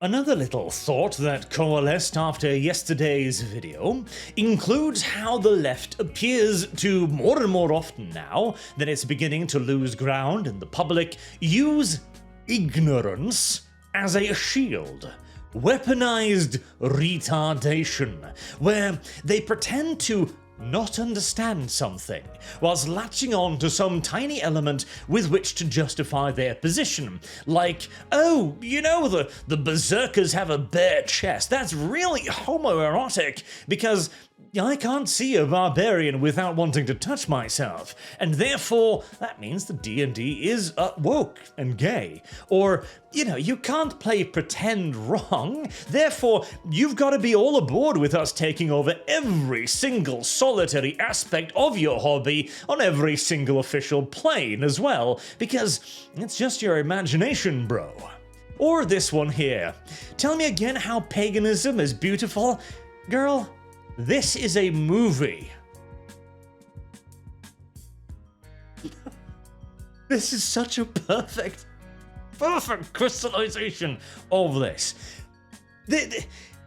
Another little thought that coalesced after yesterday's video includes how the left appears to, more and more often now that it's beginning to lose ground in the public, use ignorance as a shield. Weaponized retardation, where they pretend to not understand something, whilst latching on to some tiny element with which to justify their position. Like, oh, you know, the berserkers have a bare chest. That's really homoerotic, because I can't see a barbarian without wanting to touch myself, and therefore that means the D&D is woke and gay. Or, you know, you can't play pretend wrong, therefore you've got to be all aboard with us taking over every single solitary aspect of your hobby on every single official plane as well, because it's just your imagination, bro. Or this one here. Tell me again how paganism is beautiful? Girl, this is a movie. This is such a perfect crystallization of this.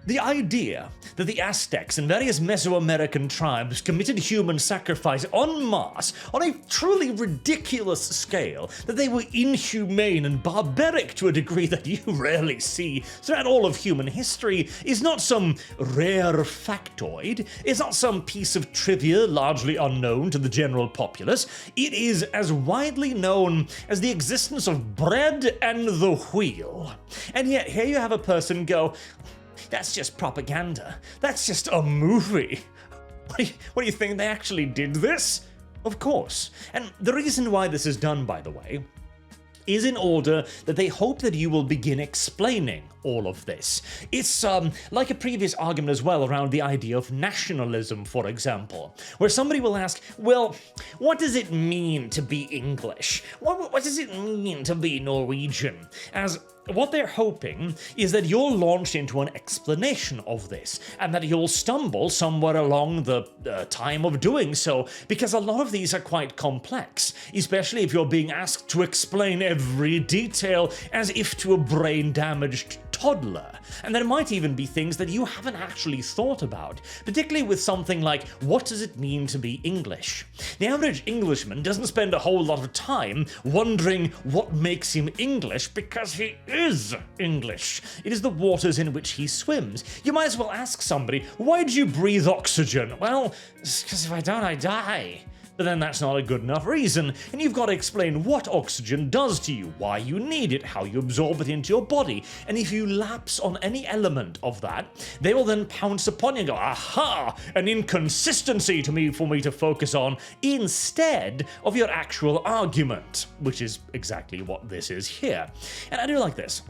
The idea that the Aztecs and various Mesoamerican tribes committed human sacrifice en masse on a truly ridiculous scale, that they were inhumane and barbaric to a degree that you rarely see throughout all of human history, is not some rare factoid, it's not some piece of trivia largely unknown to the general populace. It is as widely known as the existence of bread and the wheel. And yet here you have a person go, that's just propaganda. That's just a movie. What do you think, they actually did this? Of course. And the reason why this is done, by the way, is in order that they hope that you will begin explaining all of this. It's like a previous argument as well around the idea of nationalism, for example, where somebody will ask, well, what does it mean to be English? What does it mean to be Norwegian? As what they're hoping is that you'll launch into an explanation of this, and that you'll stumble somewhere along the time of doing so, because a lot of these are quite complex, especially if you're being asked to explain every detail as if to a brain-damaged toddler. And there might even be things that you haven't actually thought about, particularly with something like, what does it mean to be English? The average Englishman doesn't spend a whole lot of time wondering what makes him English, because he is English. It is the waters in which he swims. You might as well ask somebody, why do you breathe oxygen? Well, because if I don't, I die. But then that's not a good enough reason, and you've got to explain what oxygen does to you, why you need it, how you absorb it into your body, and if you lapse on any element of that, they will then pounce upon you and go, aha, an inconsistency for me to focus on, instead of your actual argument, which is exactly what this is here. And I do like this.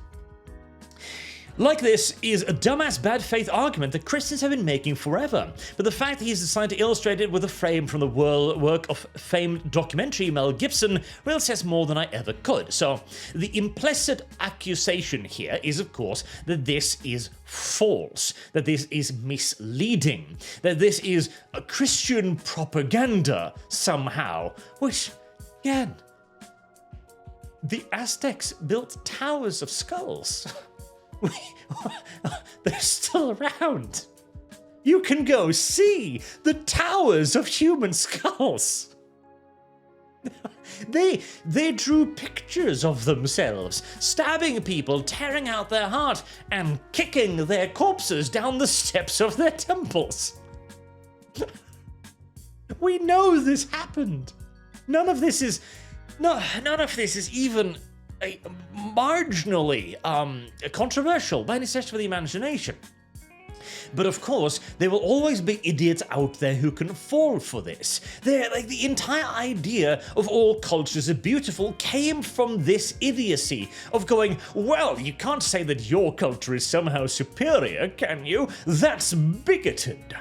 Like this is a dumbass bad faith argument that Christians have been making forever, but the fact that he's decided to illustrate it with a frame from the work of famed documentary Mel Gibson really says more than I ever could. So the implicit accusation here is, of course, that this is false, that this is misleading, that this is a Christian propaganda somehow, which, again, the Aztecs built towers of skulls. They're still around. You can go see the towers of human skulls. They drew pictures of themselves, stabbing people, tearing out their heart, and kicking their corpses down the steps of their temples. We know this happened. None of this is even marginally controversial by any stretch of the imagination. But of course, there will always be idiots out there who can fall for this. They're like, the entire idea of all cultures are beautiful came from this idiocy of going, well, you can't say that your culture is somehow superior, can you? That's bigoted.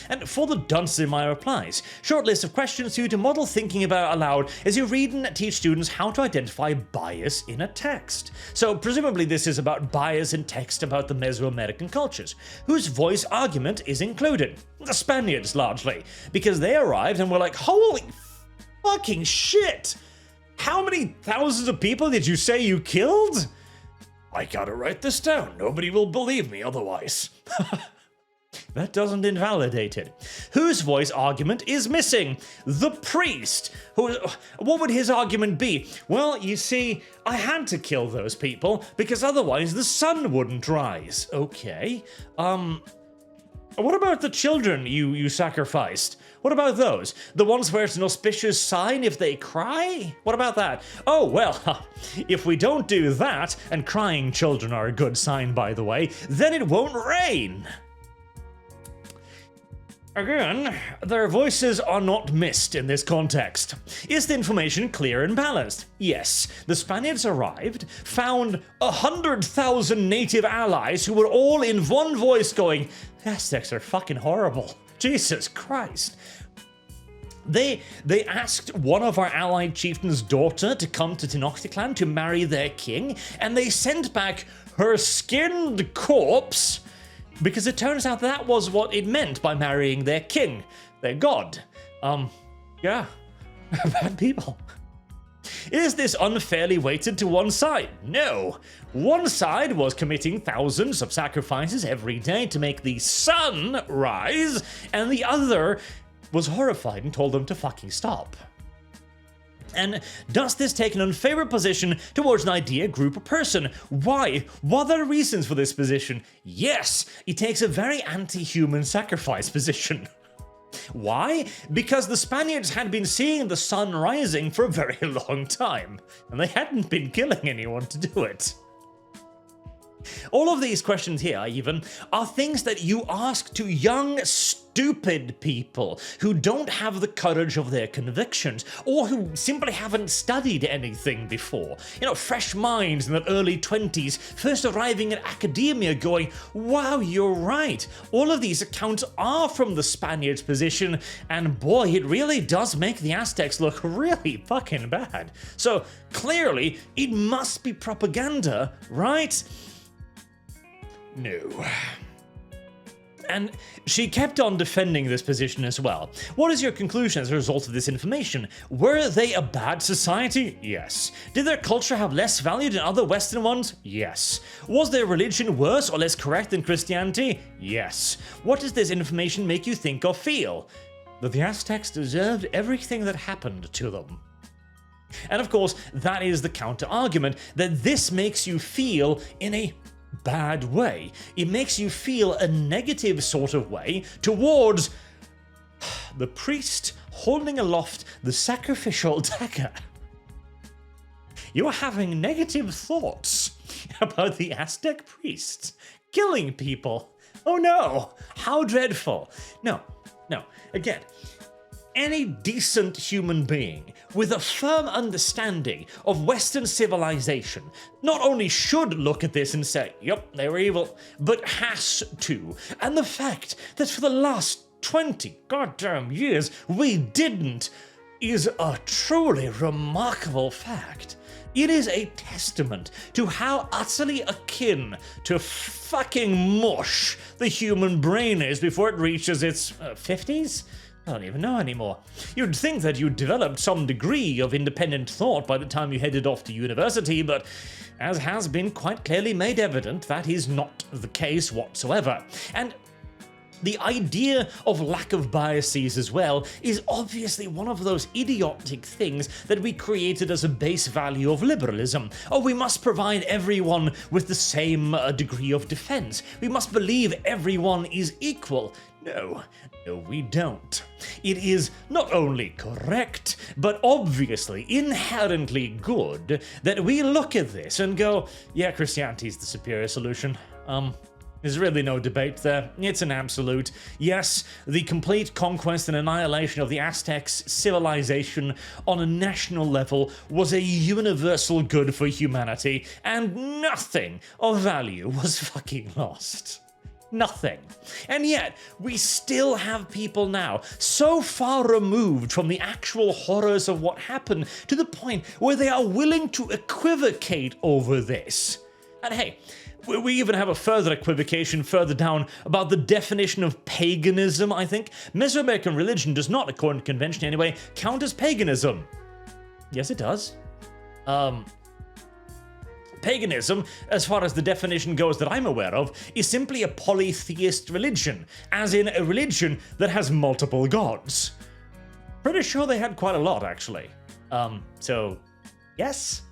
And for the dunce in my replies, short list of questions for you to model thinking about aloud as you read and teach students how to identify bias in a text. So presumably this is about bias in text about the Mesoamerican cultures, whose voice argument is included. The Spaniards, largely, because they arrived and were like, holy fucking shit! How many thousands of people did you say you killed? I gotta write this down. Nobody will believe me otherwise. That doesn't invalidate it. Whose voice argument is missing? The priest. What would his argument be? Well, you see, I had to kill those people because otherwise the sun wouldn't rise. Okay. What about the children you sacrificed? What about those? The ones where it's an auspicious sign if they cry? What about that? Oh, well, if we don't do that, and crying children are a good sign, by the way, then it won't rain. Again, their voices are not missed in this context. Is the information clear and balanced? Yes. The Spaniards arrived, found 100,000 native allies who were all in one voice going, Aztecs are fucking horrible. Jesus Christ. They asked one of our allied chieftain's daughter to come to Tenochtitlan to marry their king, and they sent back her skinned corpse because it turns out that was what it meant by marrying their king, their god. Yeah, bad people. Is this unfairly weighted to one side? No. One side was committing thousands of sacrifices every day to make the sun rise, and the other was horrified and told them to fucking stop. And does this take an unfavorable position towards an idea, group, or person? Why? What are the reasons for this position? Yes, it takes a very anti-human sacrifice position. Why? Because the Spaniards had been seeing the sun rising for a very long time, and they hadn't been killing anyone to do it. All of these questions here, even, are things that you ask to young, stupid people who don't have the courage of their convictions, or who simply haven't studied anything before. You know, fresh minds in their early 20s, first arriving in academia going, wow, you're right. All of these accounts are from the Spaniards' position, and boy, it really does make the Aztecs look really fucking bad. So, clearly, it must be propaganda, right? No. And she kept on defending this position as well. What is your conclusion as a result of this information? Were they a bad society? Yes. Did their culture have less value than other Western ones? Yes. Was their religion worse or less correct than Christianity? Yes. What does this information make you think or feel? That the Aztecs deserved everything that happened to them. And of course, that is the counter-argument, that this makes you feel in a bad way. It makes you feel a negative sort of way towards the priest holding aloft the sacrificial dagger. You're having negative thoughts about the Aztec priests killing people. Oh no, how dreadful. No, again, any decent human being with a firm understanding of Western civilization not only should look at this and say, yep, they were evil, but has to. And the fact that for the last 20 goddamn years we didn't is a truly remarkable fact. It is a testament to how utterly akin to fucking mush the human brain is before it reaches its 50s? I don't even know anymore. You'd think that you'd developed some degree of independent thought by the time you headed off to university, but as has been quite clearly made evident, that is not the case whatsoever. And the idea of lack of biases as well is obviously one of those idiotic things that we created as a base value of liberalism. Oh, we must provide everyone with the same degree of defense. We must believe everyone is equal. No, we don't. It is not only correct, but obviously inherently good that we look at this and go, yeah, Christianity's the superior solution. There's really no debate there. It's an absolute. Yes, the complete conquest and annihilation of the Aztecs' civilization on a national level was a universal good for humanity, and nothing of value was fucking lost. Nothing. And yet, we still have people now so far removed from the actual horrors of what happened to the point where they are willing to equivocate over this. And hey, we even have a further equivocation further down about the definition of paganism, I think. Mesoamerican religion does not, according to convention anyway, count as paganism. Yes, it does. Paganism, as far as the definition goes that I'm aware of, is simply a polytheist religion, as in a religion that has multiple gods. Pretty sure they had quite a lot, actually. So, yes?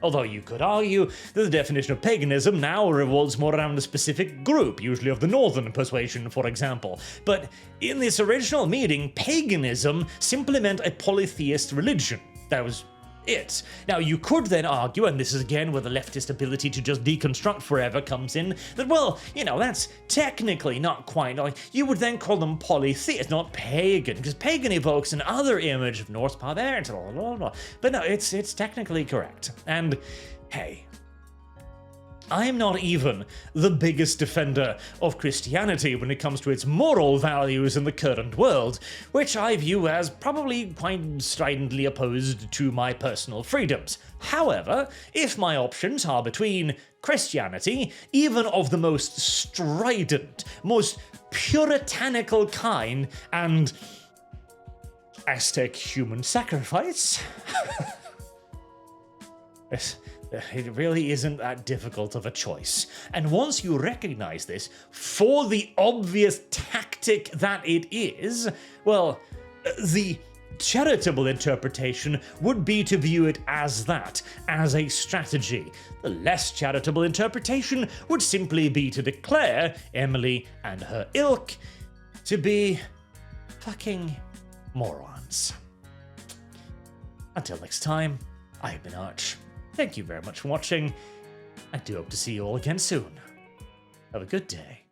Although you could argue that the definition of paganism now revolves more around a specific group, usually of the northern persuasion, for example. But in this original meaning, paganism simply meant a polytheist religion. That was it. Now, you could then argue, and this is again where the leftist ability to just deconstruct forever comes in, that, well, that's technically not quite, like, you would then call them polytheist, not pagan, because pagan evokes an other image of Norse barbarians, blah, blah, blah. But no, it's technically correct. And, hey, I am not even the biggest defender of Christianity when it comes to its moral values in the current world, which I view as probably quite stridently opposed to my personal freedoms. However, if my options are between Christianity, even of the most strident, most puritanical kind, and Aztec human sacrifice, it really isn't that difficult of a choice. And once you recognize this for the obvious tactic that it is, well, the charitable interpretation would be to view it as that, as a strategy. The less charitable interpretation would simply be to declare Emily and her ilk to be fucking morons. Until next time, I have been Arch. Thank you very much for watching. I do hope to see you all again soon. Have a good day.